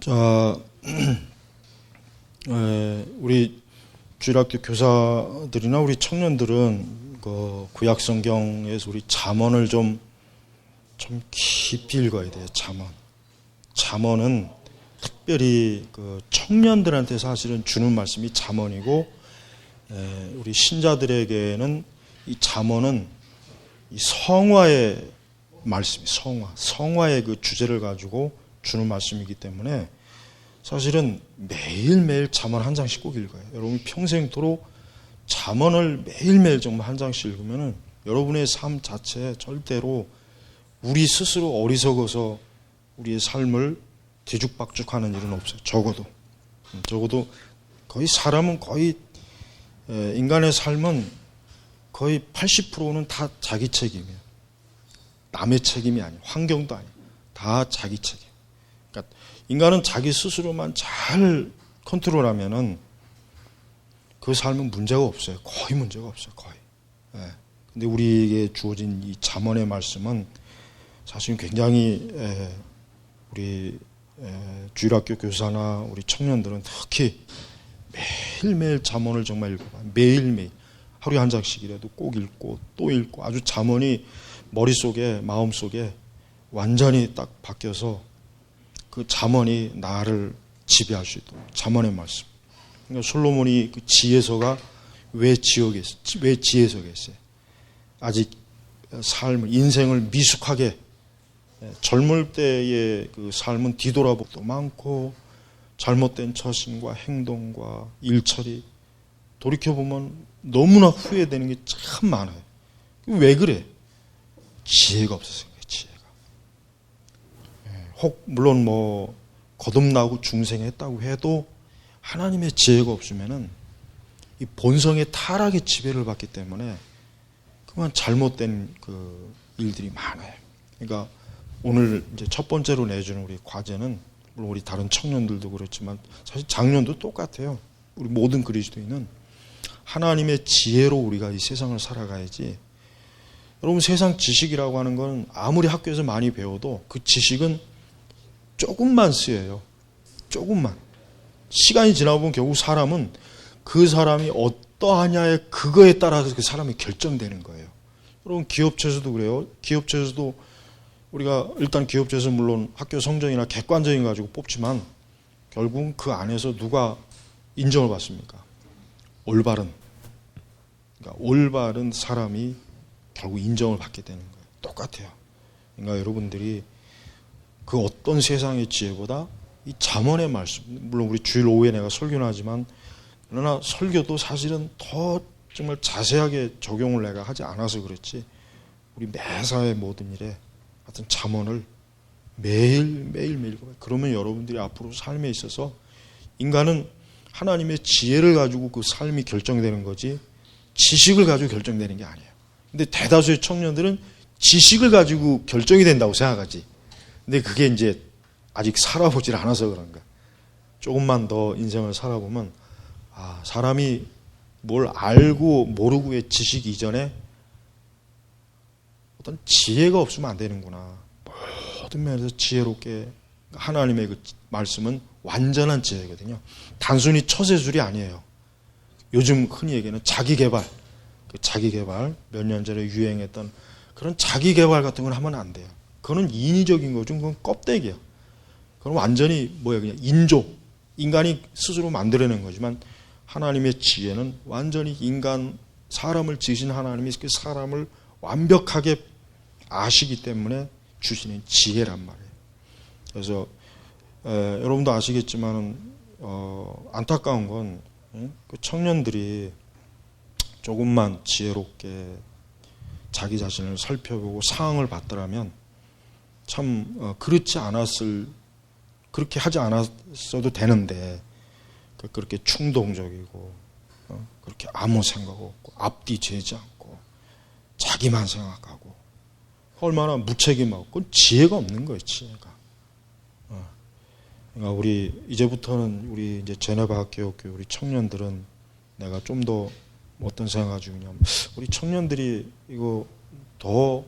자, 우리 주일학교 교사들이나 우리 청년들은 그 구약 성경에서 우리 잠언을 좀 깊이 읽어야 돼요. 잠언은 특별히 그 청년들한테 사실은 주는 말씀이 잠언이고, 우리 신자들에게는 이 잠언은 이 성화의 말씀이 성화의 그 주제를 가지고 주는 말씀이기 때문에 사실은 매일매일 잠언 한 장씩 꼭 읽어요. 여러분 평생토록 잠언을 매일매일 정말 한 장씩 읽으면은 여러분의 삶 자체에 절대로 우리 스스로 어리석어서 우리의 삶을 뒤죽박죽하는 일은 없어요. 적어도 거의 사람은 거의 인간의 삶은 거의 80%는 다 자기 책임이에요. 남의 책임이 아니에요. 환경도 아니에요. 다 자기 책임. 그러니까 인간은 자기 스스로만 잘 컨트롤하면은 그 삶은 문제가 없어요. 거의 문제가 없어요. 거의. 근데 우리에게 주어진 이 잠언의 말씀은 사실 굉장히 우리 주일학교 교사나 우리 청년들은 특히 매일매일 잠언을 정말 읽어봐. 매일매일 하루에 한 장씩이라도 꼭 읽고 또 읽고 아주 잠언이 머릿속에 마음속에 완전히 딱 바뀌어서 그 잠언이 나를 지배할 수 있도록 잠언의 말씀. 그러니까 솔로몬이 그 지혜서가 왜 지혜서가 있어요? 아직 삶을 인생을 미숙하게 젊을 때의 그 삶은 뒤돌아보도 많고 잘못된 처신과 행동과 일처리 돌이켜보면 너무나 후회되는 게 참 많아요. 왜 그래? 지혜가 없었어요. 지혜가. 혹 물론 뭐 거듭나고 중생했다고 해도 하나님의 지혜가 없으면은 이 본성의 타락의 지배를 받기 때문에 그만 잘못된 그 일들이 많아요. 그러니까 오늘 이제 첫 번째로 내주는 우리 과제는 물론 우리 다른 청년들도 그렇지만 사실 작년도 똑같아요. 우리 모든 그리스도인은 하나님의 지혜로 우리가 이 세상을 살아가야지. 여러분 세상 지식이라고 하는 건 아무리 학교에서 많이 배워도 그 지식은 조금만 쓰여요. 조금만. 시간이 지나보면 결국 사람은 그 사람이 어떠하냐의 그거에 따라서 그 사람이 결정되는 거예요. 여러분 기업체에서도 그래요. 기업체에서도 우리가 일단 기업체에서 물론 학교 성적이나 객관적인 거 가지고 뽑지만 결국은 그 안에서 누가 인정을 받습니까? 그러니까 올바른 사람이 결국 인정을 받게 되는 거예요. 똑같아요. 그러니까 여러분들이 그 어떤 세상의 지혜보다 이 잠언의 말씀, 물론 우리 주일 오후에 내가 설교는 하지만 그러나 설교도 사실은 더 정말 자세하게 적용을 내가 하지 않아서 그렇지 우리 매사의 모든 일에 하여튼 잠언을 매일 읽어봐요. 그러면 여러분들이 앞으로 삶에 있어서 인간은 하나님의 지혜를 가지고 그 삶이 결정되는 거지 지식을 가지고 결정되는 게 아니에요. 근데 대다수의 청년들은 지식을 가지고 결정이 된다고 생각하지. 근데 그게 이제 아직 살아보질 않아서 그런가. 조금만 더 인생을 살아보면 사람이 뭘 알고 모르고의 지식 이전에 어떤 지혜가 없으면 안 되는구나. 모든 면에서 지혜롭게 하나님의 그 말씀은 완전한 지혜거든요. 단순히 처세술이 아니에요. 요즘 흔히 얘기하는 자기개발, 몇 년 전에 유행했던 그런 자기개발 같은 건 하면 안 돼요. 그거는 인위적인 거죠. 그건 껍데기예요. 그건 완전히 그냥 인간이 스스로 만들어낸 거지만 하나님의 지혜는 완전히 사람을 지으신 하나님이 그 사람을 완벽하게 아시기 때문에 주시는 지혜란 말이에요. 그래서 여러분도 아시겠지만은 안타까운 건 그 청년들이 조금만 지혜롭게 자기 자신을 살펴보고 상황을 봤더라면 참 그렇게 하지 않았어도 되는데 그렇게 충동적이고 그렇게 아무 생각 없고 앞뒤 재지 않고 자기만 생각하고 얼마나 무책임하고 그건 지혜가 없는 거예요. 지혜가. 그러니까 우리 이제부터는 우리 이제 제네바 학교교 우리 청년들은 내가 좀 더 어떤 생각 가지고 있냐면 우리 청년들이 이거 더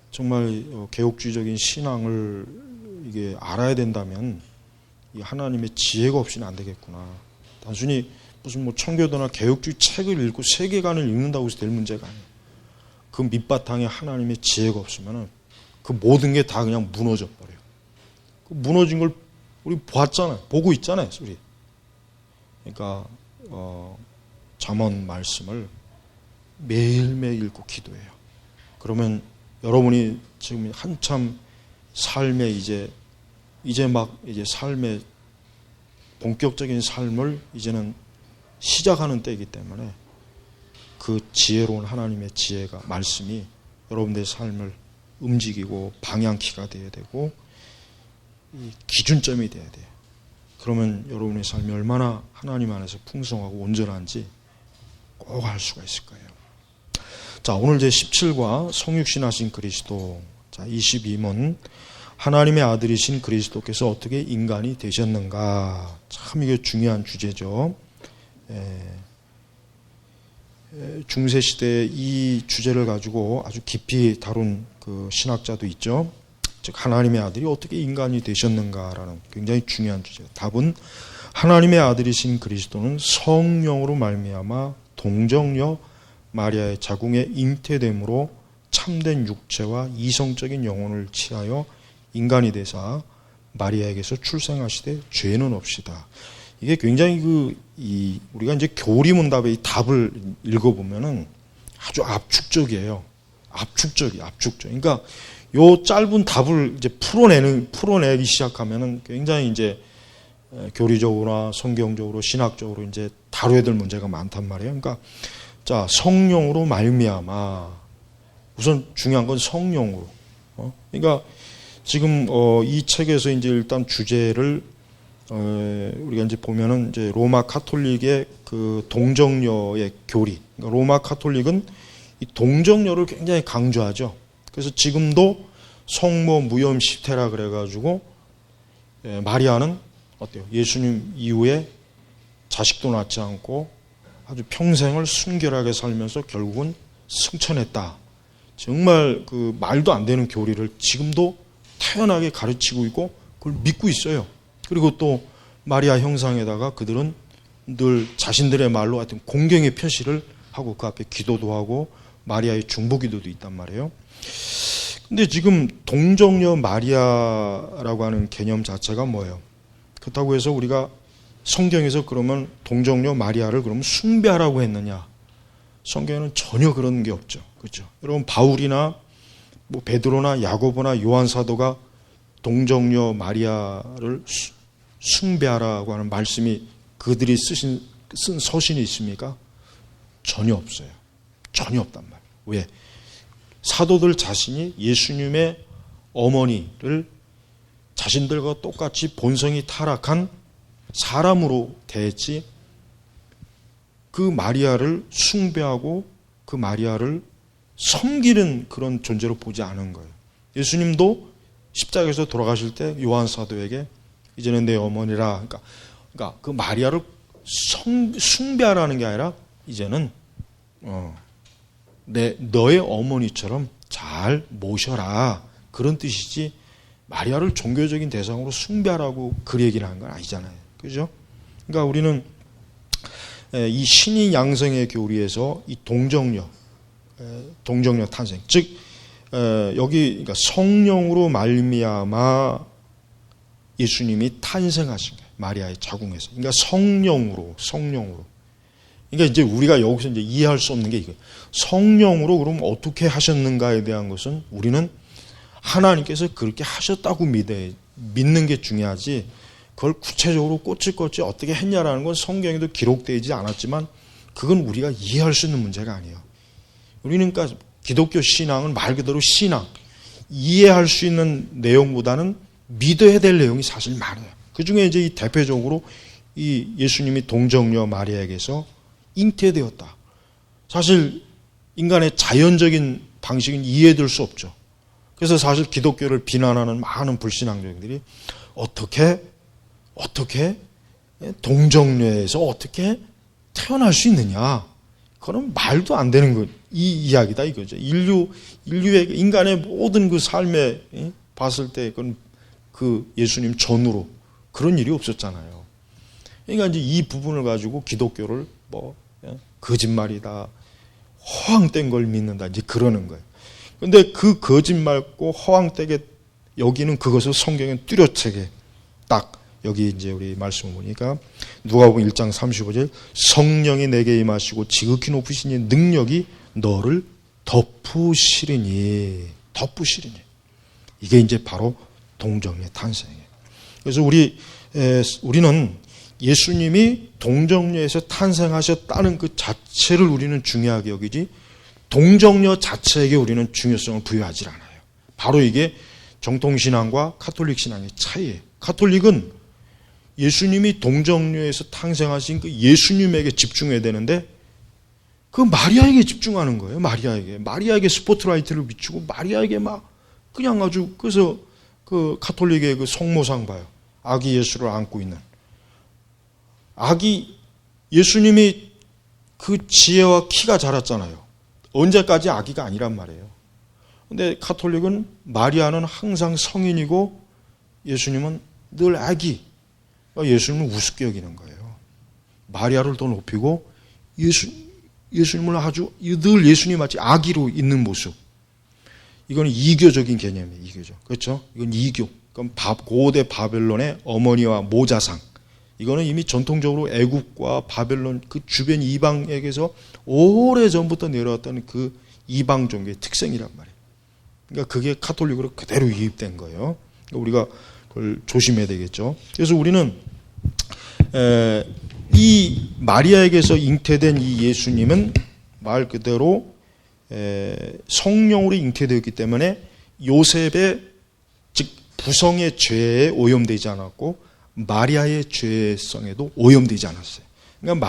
정말 개혁주의적인 신앙을 이게 알아야 된다면 이 하나님의 지혜가 없이는 안 되겠구나. 단순히 무슨 뭐 청교도나 개혁주의 책을 읽고 세계관을 읽는다고 해서 될 문제가 아니에요. 그 밑바탕에 하나님의 지혜가 없으면 그 모든 게 다 그냥 무너져 버려요. 그 무너진 걸 우리 봤잖아요. 보고 있잖아요, 우리. 그러니까 잠언 말씀을 매일매일 읽고 기도해요. 그러면 여러분이 지금 한참 삶의 이제 삶의 본격적인 삶을 이제는 시작하는 때이기 때문에 그 지혜로운 하나님의 지혜가 말씀이 여러분들의 삶을 움직이고 방향키가 되어야 되고 이 기준점이 되어야 돼요. 그러면 여러분의 삶이 얼마나 하나님 안에서 풍성하고 온전한지 꼭 알 수가 있을 거예요. 자, 오늘 제 17과 성육신하신 그리스도. 자, 22문. 하나님의 아들이신 그리스도께서 어떻게 인간이 되셨는가. 참 이게 중요한 주제죠. 중세시대에 이 주제를 가지고 아주 깊이 다룬 그 신학자도 있죠. 즉 하나님의 아들이 어떻게 인간이 되셨는가라는 굉장히 중요한 주제예요. 답은 하나님의 아들이신 그리스도는 성령으로 말미암아 동정녀 마리아의 자궁에 잉태됨으로 참된 육체와 이성적인 영혼을 취하여 인간이 되사 마리아에게서 출생하시되 죄는 없이다. 이게 굉장히 우리가 이제 교리문답의 이 답을 읽어보면은 아주 압축적이에요. 압축적. 그러니까 요 짧은 답을 이제 풀어내기 시작하면은 굉장히 이제 교리적으로나 성경적으로 신학적으로 이제 다뤄야 될 문제가 많단 말이에요. 그러니까 자, 성령으로 말미암아. 우선 중요한 건 성령으로. 그러니까 지금 이 책에서 이제 일단 주제를 우리가 이제 보면은 이제 로마 카톨릭의 그 동정녀의 교리. 그러니까 로마 카톨릭은 이 동정녀를 굉장히 강조하죠. 그래서 지금도 성모 무염 시태라 그래가지고 마리아는 어때요? 예수님 이후에 자식도 낳지 않고 아주 평생을 순결하게 살면서 결국은 승천했다. 정말 그 말도 안 되는 교리를 지금도 태연하게 가르치고 있고 그걸 믿고 있어요. 그리고 또 마리아 형상에다가 그들은 늘 자신들의 말로 하여튼 공경의 표시를 하고 그 앞에 기도도 하고 마리아의 중보기도도 있단 말이에요. 근데 지금 동정녀 마리아라고 하는 개념 자체가 뭐예요? 그렇다고 해서 우리가 성경에서 그러면 동정녀 마리아를 그러면 숭배하라고 했느냐? 성경에는 전혀 그런 게 없죠. 그렇죠? 여러분 바울이나 뭐 베드로나 야고보나 요한 사도가 동정녀 마리아를 숭배하라고 하는 말씀이 그들이 쓴 서신이 있습니까? 전혀 없어요. 전혀 없단 말이에요. 왜? 사도들 자신이 예수님의 어머니를 자신들과 똑같이 본성이 타락한 사람으로 대했지 그 마리아를 숭배하고 그 마리아를 섬기는 그런 존재로 보지 않은 거예요. 예수님도 십자가에서 돌아가실 때 요한 사도에게 이제는 내 어머니라. 그러니까 그 마리아를 숭배하라는 게 아니라 이제는 너의 어머니처럼 잘 모셔라. 그런 뜻이지 마리아를 종교적인 대상으로 숭배하라고 그 얘기를 하는 건 아니잖아요. 그죠? 그러니까 우리는 이 신인 양성의 교리에서 이 동정녀 탄생, 즉 여기 그러니까 성령으로 말미암아 예수님이 탄생하신 거예요. 마리아의 자궁에서. 그러니까 성령으로. 그러니까 이제 우리가 여기서 이제 이해할 수 없는 게 이거예요. 성령으로 그럼 어떻게 하셨는가에 대한 것은 우리는 하나님께서 그렇게 하셨다고 믿는 게 중요하지, 그걸 구체적으로 꼬치꼬치 어떻게 했냐라는 건 성경에도 기록되지 않았지만 그건 우리가 이해할 수 있는 문제가 아니에요. 우리는 그러니까 기독교 신앙은 말 그대로 신앙, 이해할 수 있는 내용보다는 믿어야 될 내용이 사실 많아요. 그 중에 이제 이 대표적으로 이 예수님이 동정녀 마리아에게서 잉태되었다. 사실 인간의 자연적인 방식은 이해될 수 없죠. 그래서 사실 기독교를 비난하는 많은 불신앙적들이 어떻게 동정녀에서 어떻게 태어날 수 있느냐? 그건 말도 안 되는 것, 이 이야기다 이거죠. 인류의 인간의 모든 그 삶에 봤을 때 그건 그 예수님 전후로 그런 일이 없었잖아요. 그러니까 이제 이 부분을 가지고 기독교를 거짓말이다, 허황된 걸 믿는다, 이제 그러는 거예요. 근데 그 거짓말고 허황되게 여기는 그것을 성경에 뚜렷하게 딱 여기 이제 우리 말씀을 보니까 누가복음 1장 35절 성령이 내게 임하시고 지극히 높으신 이 능력이 너를 덮으시리니 이게 이제 바로 동정녀의 탄생이에요. 그래서 우리는 예수님이 동정녀에서 탄생하셨다는 그 자체를 우리는 중요하게 여기지 동정녀 자체에게 우리는 중요성을 부여하지 않아요. 바로 이게 정통신앙과 카톨릭 신앙의 차이예요. 카톨릭은 예수님이 동정녀에서 탄생하신 그 예수님에게 집중해야 되는데 그 마리아에게 집중하는 거예요. 마리아에게 스포트라이트를 비추고 마리아에게 막 그냥 아주 그래서 그 카톨릭의 그 성모상 봐요. 아기 예수를 안고 있는 아기 예수님이 그 지혜와 키가 자랐잖아요. 언제까지 아기가 아니란 말이에요. 근데 카톨릭은 마리아는 항상 성인이고 예수님은 늘 아기. 예수님을 우습게 여기는 거예요. 마리아를 더 높이고 예수님을 아주 늘 예수님 마치 아기로 있는 모습. 이건 이교적인 개념이에요. 이교적. 그렇죠? 이건 이교. 그럼 고대 바벨론의 어머니와 모자상. 이거는 이미 전통적으로 애국과 바벨론 그 주변 이방에게서 오래전부터 내려왔던 그 이방 종교의 특성이란 말이에요. 그러니까 그게 카톨릭으로 그대로 유입된 거예요. 그러니까 우리가 그걸 조심해야 되겠죠. 그래서 우리는 이 마리아에게서 잉태된 이 예수님은 말 그대로 성령으로 잉태되었기 때문에 요셉의 즉 부성의 죄에 오염되지 않았고 마리아의 죄성에도 오염되지 않았어요. 그러니까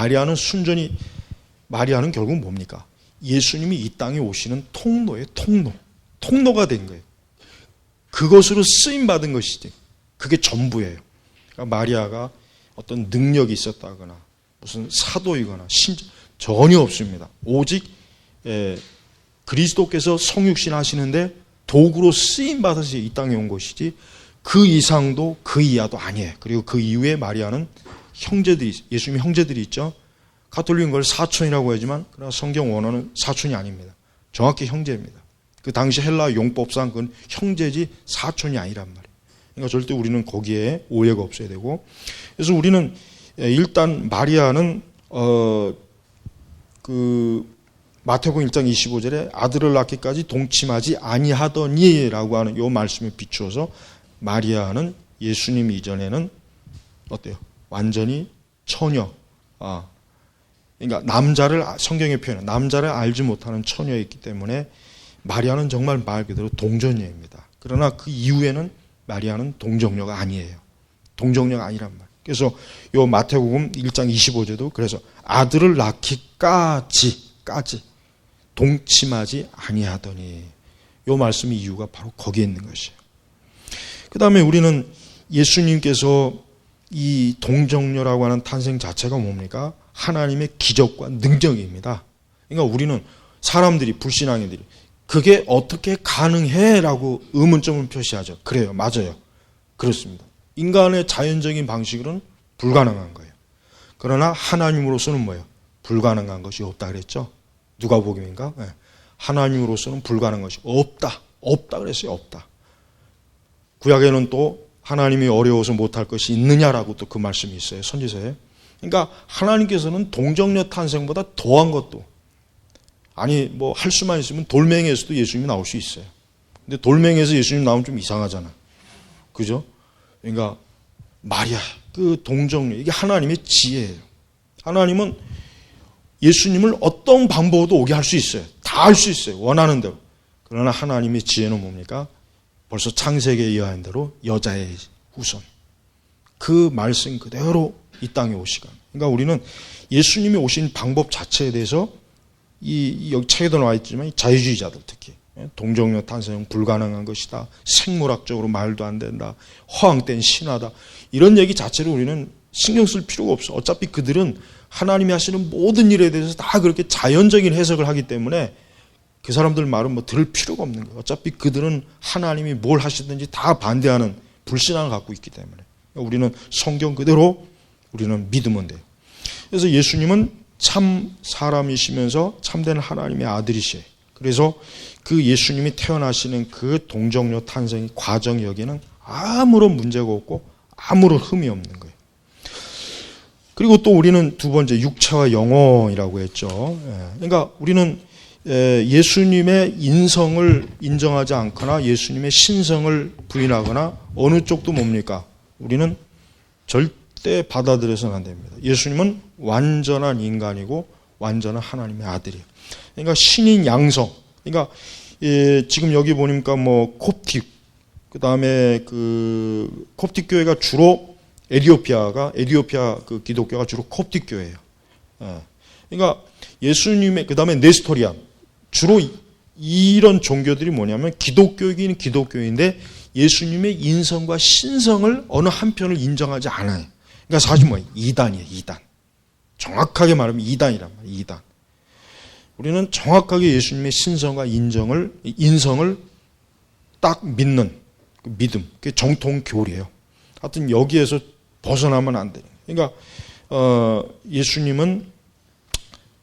마리아는 결국 뭡니까? 예수님이 이 땅에 오시는 통로가 된 거예요. 그것으로 쓰임받은 것이지. 그게 전부예요. 그러니까 마리아가 어떤 능력이 있었다거나 무슨 사도이거나 전혀 없습니다. 오직 그리스도께서 성육신 하시는데 도구로 쓰임받아서 이 땅에 온 것이지 그 이상도 그 이하도 아니에요. 그리고 그 이후에 마리아는 예수님의 형제들이 있죠. 가톨릭은 그걸 사촌이라고 하지만 그러나 성경 원어는 사촌이 아닙니다. 정확히 형제입니다. 그 당시 헬라 용법상 그건 형제지 사촌이 아니란 말이에요. 그러니까 절대 우리는 거기에 오해가 없어야 되고, 그래서 우리는 일단 마리아는 마태복음 1장 25절에 아들을 낳기까지 동침하지 아니하더니라고 하는 이 말씀에 비추어서 마리아는 예수님 이전에는 어때요? 완전히 처녀. 그러니까 성경의 표현은 남자를 알지 못하는 처녀였기 때문에 마리아는 정말 말 그대로 동정녀입니다. 그러나 그 이후에는 마리아는 동정녀가 아니에요. 동정녀가 아니란 말. 그래서 요 마태복음 1장 25절도 그래서 아들을 낳기까지 동침하지 아니하더니 요 말씀의 이유가 바로 거기에 있는 것이에요. 그 다음에 우리는 예수님께서 이 동정녀라고 하는 탄생 자체가 뭡니까? 하나님의 기적과 능력입니다. 그러니까 우리는 사람들이 불신앙인들이 그게 어떻게 가능해? 라고 의문점을 표시하죠. 그래요. 맞아요. 그렇습니다. 인간의 자연적인 방식으로는 불가능한 거예요. 그러나 하나님으로서는 뭐예요? 불가능한 것이 없다 그랬죠. 누가복음인가? 네. 하나님으로서는 불가능한 것이 없다 그랬어요. 없다. 구약에는 또 하나님이 어려워서 못할 것이 있느냐라고 또 그 말씀이 있어요. 선지서에. 그러니까 하나님께서는 동정녀 탄생보다 더한 것도 뭐 할 수만 있으면 돌멩이에서도 예수님이 나올 수 있어요. 근데 돌멩이에서 예수님 나오면 좀 이상하잖아. 그죠? 그러니까 마리아 그 동정녀 이게 하나님의 지혜예요. 하나님은 예수님을 어떤 방법으로도 오게 할 수 있어요. 다 할 수 있어요. 원하는 대로. 그러나 하나님의 지혜는 뭡니까? 벌써 창세기에 의한 대로 여자의 후손. 그 말씀 그대로 이 땅에 오시간. 그러니까 우리는 예수님이 오신 방법 자체에 대해서 여기 책에도 나와 있지만 자유주의자들 특히 동정녀 탄생은 불가능한 것이다. 생물학적으로 말도 안 된다. 허황된 신화다. 이런 얘기 자체를 우리는 신경 쓸 필요가 없어. 어차피 그들은 하나님이 하시는 모든 일에 대해서 다 그렇게 자연적인 해석을 하기 때문에 그 사람들 말은 뭐 들을 필요가 없는 거예요. 어차피 그들은 하나님이 뭘 하시든지 다 반대하는 불신앙을 갖고 있기 때문에. 우리는 성경 그대로 우리는 믿으면 돼요. 그래서 예수님은 참 사람이시면서 참된 하나님의 아들이시에요. 그래서 그 예수님이 태어나시는 그 동정녀 탄생의 과정 여기는 아무런 문제가 없고 아무런 흠이 없는 거예요. 그리고 또 우리는 두 번째 육체와 영혼이라고 했죠. 그러니까 우리는 예수님의 인성을 인정하지 않거나 예수님의 신성을 부인하거나 어느 쪽도 뭡니까? 우리는 절대 받아들여서는 안 됩니다. 예수님은 완전한 인간이고 완전한 하나님의 아들이에요. 그러니까 신인 양성. 그러니까 지금 여기 보니까 뭐 콥틱, 그 다음에 그 콥틱 교회가 주로 에티오피아 그 기독교가 주로 콥틱 교회예요. 그러니까 예수님의 그 다음에 네스토리안, 주로 이런 종교들이 뭐냐면 기독교이긴 기독교인데 예수님의 인성과 신성을 어느 한편을 인정하지 않아요. 그러니까 사실 뭐예요? 이단이에요. 이단. 정확하게 말하면 이단이란 말이에요. 이단. 우리는 정확하게 예수님의 신성과 인성을 딱 믿는 그 믿음, 그게 정통 교리예요. 하여튼 여기에서 벗어나면 안 돼요. 그러니까 예수님은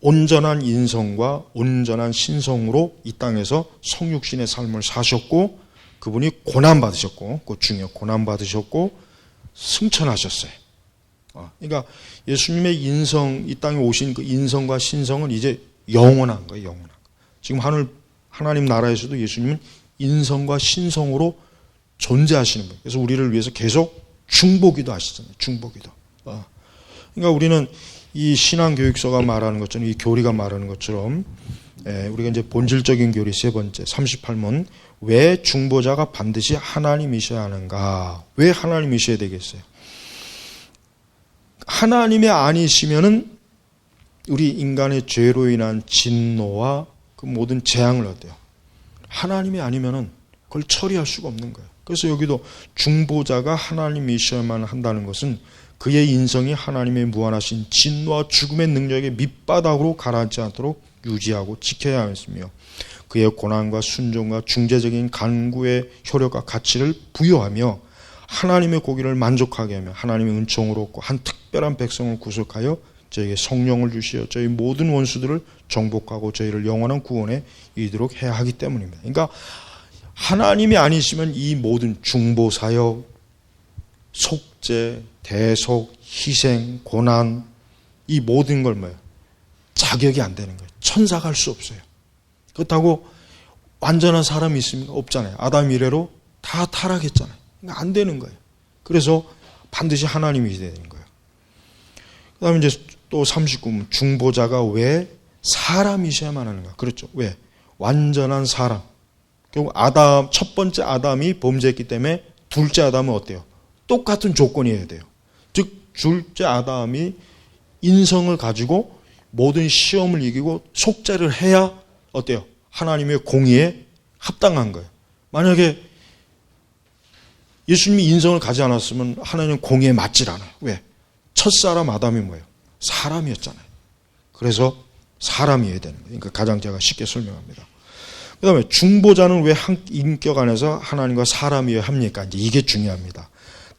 온전한 인성과 온전한 신성으로 이 땅에서 성육신의 삶을 사셨고, 그분이 고난받으셨고, 그거 중요해요. 고난받으셨고 승천하셨어요. 그러니까 예수님의 인성, 이 땅에 오신 그 인성과 신성은 이제 영원한 거예요. 영원한 거. 지금 하나님 나라에서도 예수님은 인성과 신성으로 존재하시는 거예요. 그래서 우리를 위해서 계속 중보기도 하시잖아요. 중보기도. 그러니까 우리는 이 신앙교육서가 말하는 것처럼, 이 교리가 말하는 것처럼, 우리가 이제 본질적인 교리 세 번째 38문, 왜 중보자가 반드시 하나님이셔야 하는가? 왜 하나님이셔야 되겠어요? 하나님이 아니시면은 우리 인간의 죄로 인한 진노와 그 모든 재앙을 어때요? 하나님이 아니면은 그걸 처리할 수가 없는 거예요. 그래서 여기도 중보자가 하나님이셔야만 한다는 것은 그의 인성이 하나님의 무한하신 진노와 죽음의 능력의 밑바닥으로 가라앉지 않도록 유지하고 지켜야 하였으며, 그의 고난과 순종과 중재적인 간구의 효력과 가치를 부여하며 하나님의 고기를 만족하게 하며 하나님의 은총으로 얻고 한 특별한 백성을 구속하여 저에게 성령을 주시어 저희 모든 원수들을 정복하고 저희를 영원한 구원에 이르도록 해야 하기 때문입니다. 그러니까 하나님이 아니시면 이 모든 중보사역, 속죄, 대속, 희생, 고난, 이 모든 걸 뭐예요? 자격이 안 되는 거예요. 천사가 할 수 없어요. 그렇다고 완전한 사람이 있습니까? 없잖아요. 아담 이래로 다 타락했잖아요. 그러니까 안 되는 거예요. 그래서 반드시 하나님이 돼야 되는 거예요. 그 다음에 이제 또 39문, 중보자가 왜 사람이셔야만 하는가? 그렇죠. 왜? 완전한 사람. 결국 첫 번째 아담이 범죄했기 때문에 둘째 아담은 어때요? 똑같은 조건이어야 돼요. 즉, 둘째 아담이 인성을 가지고 모든 시험을 이기고 속죄를 해야 어때요? 하나님의 공의에 합당한 거예요. 만약에 예수님이 인성을 가지 않았으면 하나님 공의에 맞질 않아요. 왜? 첫사람 아담이 뭐예요? 사람이었잖아요. 그래서 사람이어야 되는 거예요. 그러니까 가장 제가 쉽게 설명합니다. 그 다음에 중보자는 왜 한 인격 안에서 하나님과 사람이어야 합니까? 이제 이게 중요합니다.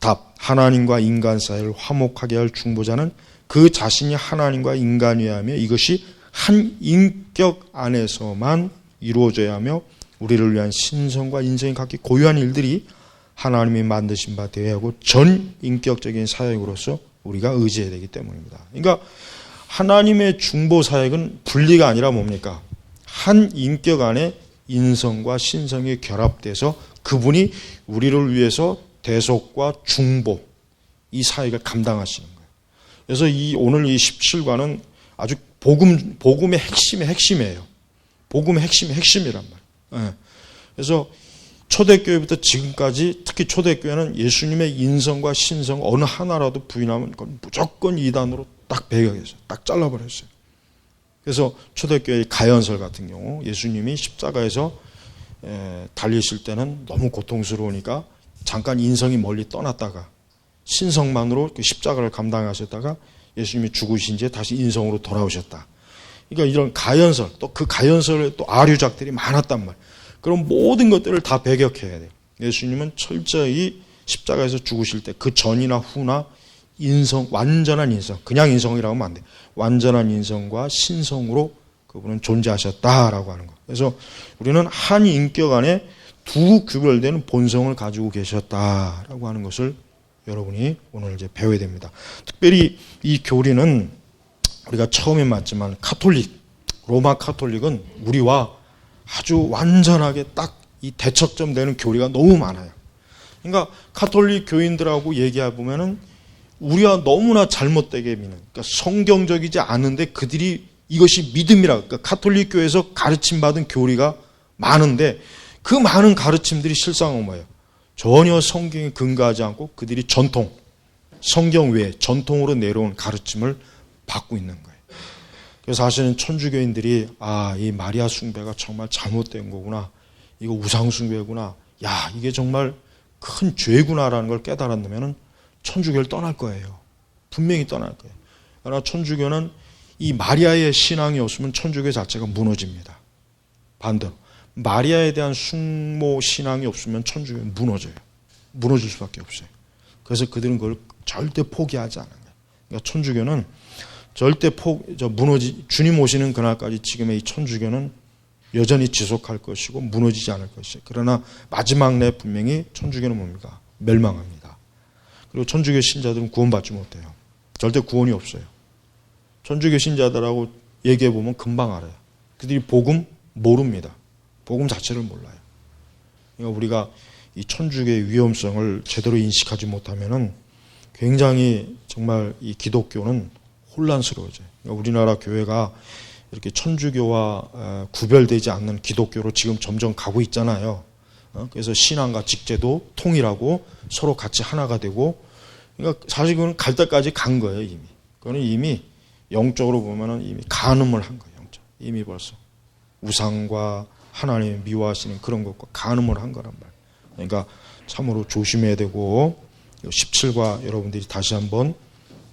답, 하나님과 인간 사이를 화목하게 할 중보자는 그 자신이 하나님과 인간이어야 하며 이것이 한 인격 안에서만 이루어져야 하며 우리를 위한 신성과 인성이 각기 고유한 일들이 하나님이 만드신 바 되어야 하고 전 인격적인 사역으로서 우리가 의지해야 되기 때문입니다. 그러니까 하나님의 중보 사역은 분리가 아니라 뭡니까? 한 인격 안에 인성과 신성이 결합돼서 그분이 우리를 위해서 대속과 중보, 이 사역을 감당하시는 거예요. 그래서 오늘 이 17과는 아주 복음의 핵심이에요. 복음의 핵심이란 말이에요. 그래서 초대교회부터 지금까지 특히 초대교회는 예수님의 인성과 신성 어느 하나라도 부인하면 그건 무조건 이단으로 딱 배격했어요. 딱 잘라버렸어요. 그래서 초대교회의 가연설 같은 경우 예수님이 십자가에서 달리실 때는 너무 고통스러우니까 잠깐 인성이 멀리 떠났다가 신성만으로 그 십자가를 감당하셨다가 예수님이 죽으신 뒤에 다시 인성으로 돌아오셨다. 그러니까 이런 가연설, 또 그 가연설에 또 아류작들이 많았단 말이에요. 그런 모든 것들을 다 배격해야 돼요. 예수님은 철저히 십자가에서 죽으실 때 그 전이나 후나 인성, 완전한 인성, 그냥 인성이라고 하면 안 돼. 완전한 인성과 신성으로 그분은 존재하셨다라고 하는 거. 그래서 우리는 한 인격 안에 두 구별되는 본성을 가지고 계셨다라고 하는 것을 여러분이 오늘 이제 배워야 됩니다. 특별히 이 교리는 우리가 처음에 맞지만 카톨릭, 로마 카톨릭은 우리와 아주 완전하게 딱 이 대척점 되는 교리가 너무 많아요. 그러니까 카톨릭 교인들하고 얘기해 보면은 우리가 너무나 잘못되게 믿는, 그러니까 성경적이지 않은데 그들이 이것이 믿음이라, 그러니까 카톨릭 교회에서 가르침 받은 교리가 많은데 그 많은 가르침들이 실상은 뭐예요? 전혀 성경에 근거하지 않고 그들이 전통, 성경 외에 전통으로 내려온 가르침을 받고 있는 거예요. 그래서 사실은 천주교인들이 이 마리아 숭배가 정말 잘못된 거구나, 이거 우상 숭배구나, 야 이게 정말 큰 죄구나라는 걸 깨달았다면은 천주교를 떠날 거예요. 분명히 떠날 거예요. 그러나 천주교는 이 마리아의 신앙이 없으면 천주교 자체가 무너집니다. 반대로 마리아에 대한 숭모 신앙이 없으면 천주교는 무너져요. 무너질 수밖에 없어요. 그래서 그들은 그걸 절대 포기하지 않아요. 그러니까 천주교는 절대 주님 오시는 그날까지 지금의 이 천주교는 여전히 지속할 것이고 무너지지 않을 것이에요. 그러나 마지막 날 분명히 천주교는 뭡니까? 멸망합니다. 그리고 천주교 신자들은 구원받지 못해요. 절대 구원이 없어요. 천주교 신자들하고 얘기해 보면 금방 알아요. 그들이 복음 모릅니다. 복음 자체를 몰라요. 그러니까 우리가 이 천주교의 위험성을 제대로 인식하지 못하면은 굉장히 정말 이 기독교는 혼란스러워져요. 그러니까 우리나라 교회가 이렇게 천주교와 구별되지 않는 기독교로 지금 점점 가고 있잖아요. 그래서 신앙과 직제도 통일하고 서로 같이 하나가 되고, 그러니까 사실 그건 갈 때까지 간 거예요, 이미. 그거는 이미 영적으로 보면은 이미 간음을 한 거예요, 영적. 이미 벌써. 우상과 하나님을 미워하시는 그런 것과 간음을 한 거란 말이에요. 그러니까 참으로 조심해야 되고, 17과 여러분들이 다시 한번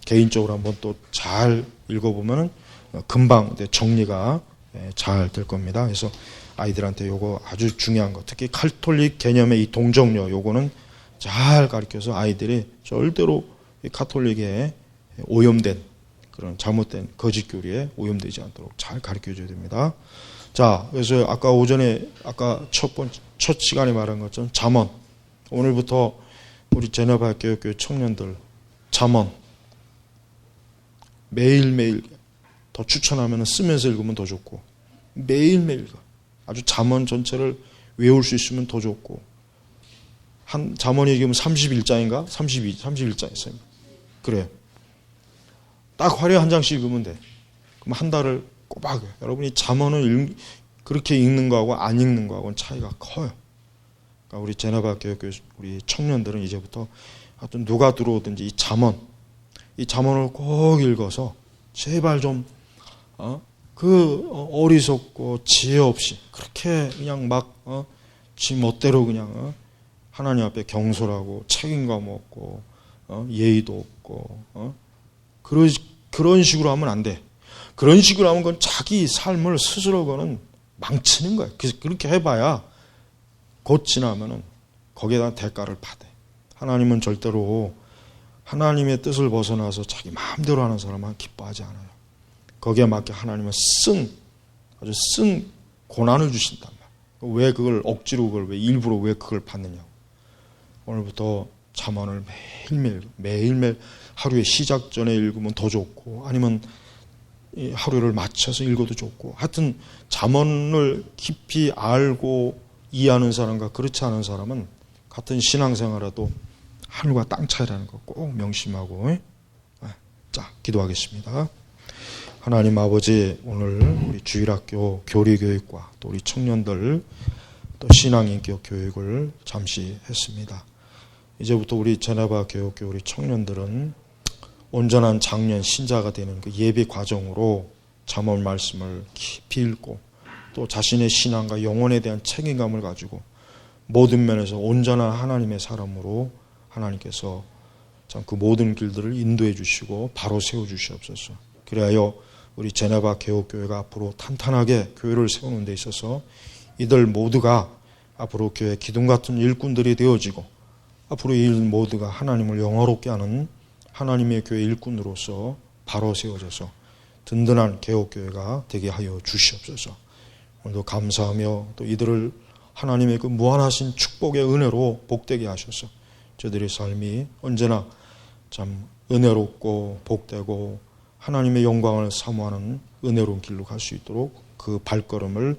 개인적으로 한번 또 잘 읽어보면은 금방 정리가 잘 될 겁니다. 그래서 아이들한테 요거 아주 중요한 거, 특히 카톨릭 개념의 이 동정녀, 요거는 잘 가르쳐서 아이들이 절대로 이 카톨릭에 오염된 그런 잘못된 거짓 교리에 오염되지 않도록 잘 가르쳐 줘야 됩니다. 자, 그래서 아까 오전에 첫 시간에 말한 것처럼 잠언, 오늘부터 우리 제네바 교육교회 청년들 잠언 매일매일 더 추천하면 쓰면서 읽으면 더 좋고, 매일매일 아주 잠언 전체를 외울 수 있으면 더 좋고, 한 잠언이 지금 31장인가? 31장 있어요. 그래요. 딱 화려 한 장씩 읽으면 돼. 그럼 한 달을 꼬박. 여러분이 잠언을 그렇게 읽는 거하고 안 읽는 거하고는 차이가 커요. 그러니까 우리 제네바 교육교회 우리 청년들은 이제부터 하여튼 누가 들어오든지 이 잠언을 꼭 읽어서 제발 좀 어리석고 지혜 없이 그렇게 그냥 막 지 멋대로 그냥 하나님 앞에 경솔하고 책임감 없고 예의도 없고 그런 식으로 하면 안 돼. 그런 식으로 하면 그건 자기 삶을 스스로 그는 망치는 거야. 그래서 그렇게 해봐야 곧 지나면은 거기에다 대가를 받아. 하나님은 절대로 하나님의 뜻을 벗어나서 자기 마음대로 하는 사람은 기뻐하지 않아요. 거기에 맞게 하나님은 아주 쓴 고난을 주신단 말이에요. 왜 그걸 억지로 왜 일부러 왜 그걸 받느냐고. 오늘부터 잠언을 매일매일 하루에 시작 전에 읽으면 더 좋고, 아니면 하루를 맞춰서 읽어도 좋고, 하여튼 잠언을 깊이 알고 이해하는 사람과 그렇지 않은 사람은 같은 신앙생활에도 하늘과 땅 차이라는 거 꼭 명심하고. 자, 기도하겠습니다. 하나님 아버지, 오늘 우리 주일학교 교리교육과 또 우리 청년들 또 신앙인격 교육을 잠시 했습니다. 이제부터 우리 제네바 교육교 우리 청년들은 온전한 장년 신자가 되는 그 예배 과정으로 잠언 말씀을 깊이 읽고 또 자신의 신앙과 영혼에 대한 책임감을 가지고 모든 면에서 온전한 하나님의 사람으로 하나님께서 참 그 모든 길들을 인도해 주시고 바로 세워 주시옵소서. 그리하여 우리 제네바 개옥교회가 앞으로 탄탄하게 교회를 세우는 데 있어서 이들 모두가 앞으로 교회 기둥 같은 일꾼들이 되어지고 앞으로 이 일 모두가 하나님을 영화롭게 하는 하나님의 교회 일꾼으로서 바로 세워져서 든든한 개혁교회가 되게 하여 주시옵소서. 오늘도 감사하며 또 이들을 하나님의 그 무한하신 축복의 은혜로 복되게 하셔서 저들의 삶이 언제나 참 은혜롭고 복되고 하나님의 영광을 사모하는 은혜로운 길로 갈 수 있도록 그 발걸음을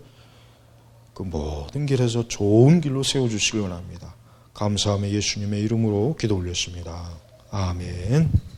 그 모든 길에서 좋은 길로 세워주시길 원합니다. 감사하며 예수님의 이름으로 기도 올렸습니다. 아멘.